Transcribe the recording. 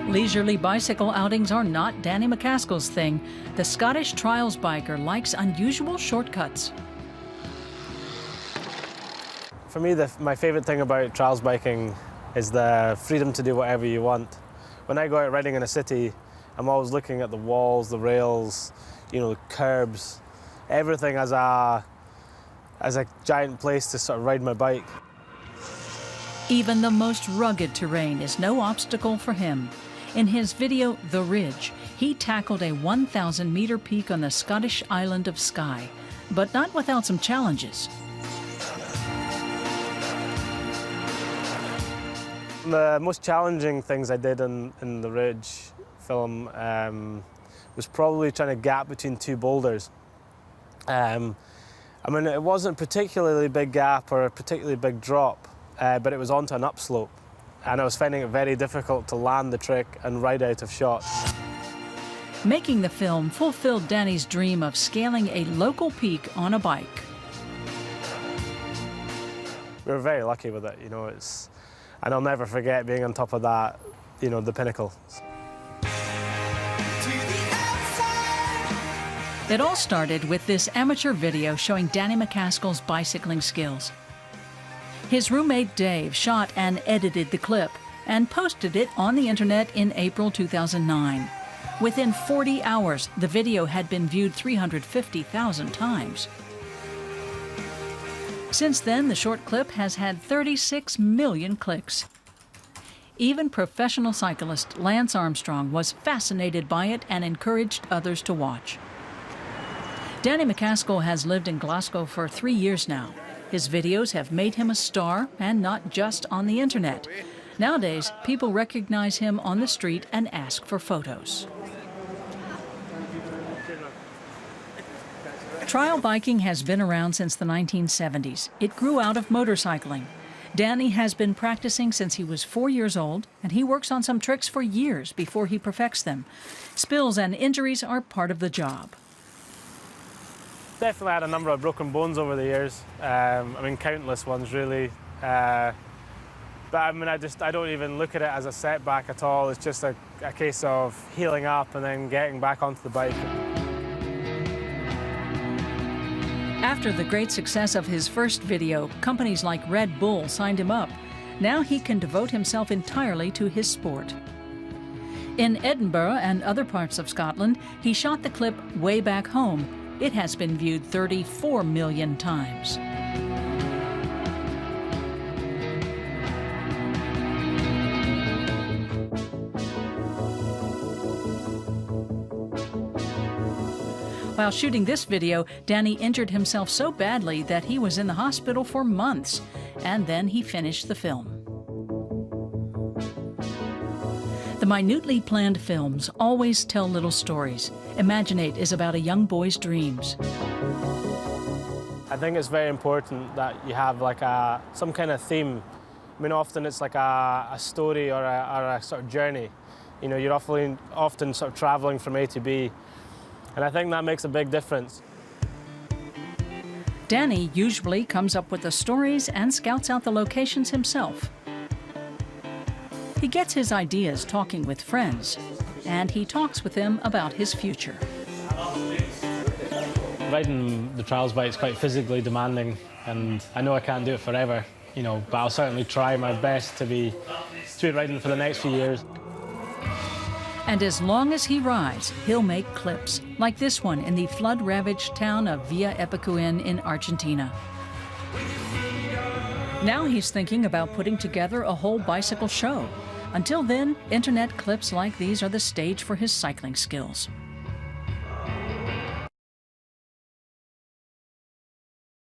Leisurely bicycle outings are not Danny McCaskill's thing. The Scottish trials biker likes unusual shortcuts. For me, my favourite thing about trials biking is the freedom to do whatever you want. When I go out riding in a city, I'm always looking at the walls, the rails, the curbs, everything as a giant place to sort of ride my bike. Even the most rugged terrain is no obstacle for him. In his video, The Ridge, he tackled a 1,000-meter peak on the Scottish island of Skye, but not without some challenges. The most challenging things I did in the Ridge film was probably trying to gap between two boulders. I mean, it wasn't a particularly big gap or a particularly big drop, but it was onto an upslope. And I was finding it very difficult to land the trick and ride out of shot. Making the film fulfilled Danny's dream of scaling a local peak on a bike. We were very lucky with it, and I'll never forget being on top of that, the pinnacle. It all started with this amateur video showing Danny McCaskill's bicycling skills. His roommate Dave shot and edited the clip and posted it on the internet in April 2009. Within 40 hours, the video had been viewed 350,000 times. Since then, the short clip has had 36 million clicks. Even professional cyclist Lance Armstrong was fascinated by it and encouraged others to watch. Danny McCaskill has lived in Glasgow for 3 years now. His videos have made him a star, and not just on the internet. Nowadays, people recognize him on the street and ask for photos. Trial biking has been around since the 1970s. It grew out of motorcycling. Danny has been practicing since he was 4 years old, and he works on some tricks for years before he perfects them. Spills and injuries are part of the job. Definitely had a number of broken bones over the years. Countless ones, really. But I don't even look at it as a setback at all. It's just a case of healing up and then getting back onto the bike. After the great success of his first video, companies like Red Bull signed him up. Now he can devote himself entirely to his sport. In Edinburgh and other parts of Scotland, he shot the clip Way Back Home. It has been viewed 34 million times. While shooting this video, Danny injured himself so badly that he was in the hospital for months, and then he finished the film. The minutely planned films always tell little stories. Imaginate is about a young boy's dreams. I think it's very important that you have some kind of theme. Often it's like a story or a sort of journey. You're often sort of traveling from A to B, and I think that makes a big difference. Danny usually comes up with the stories and scouts out the locations himself. He gets his ideas talking with friends, and he talks with them about his future. Riding the trials bike is quite physically demanding, and I know I can't do it forever, but I'll certainly try my best to be riding for the next few years. And as long as he rides, he'll make clips, like this one in the flood-ravaged town of Villa Epicuén in Argentina. Now he's thinking about putting together a whole bicycle show. Until then, internet clips like these are the stage for his cycling skills.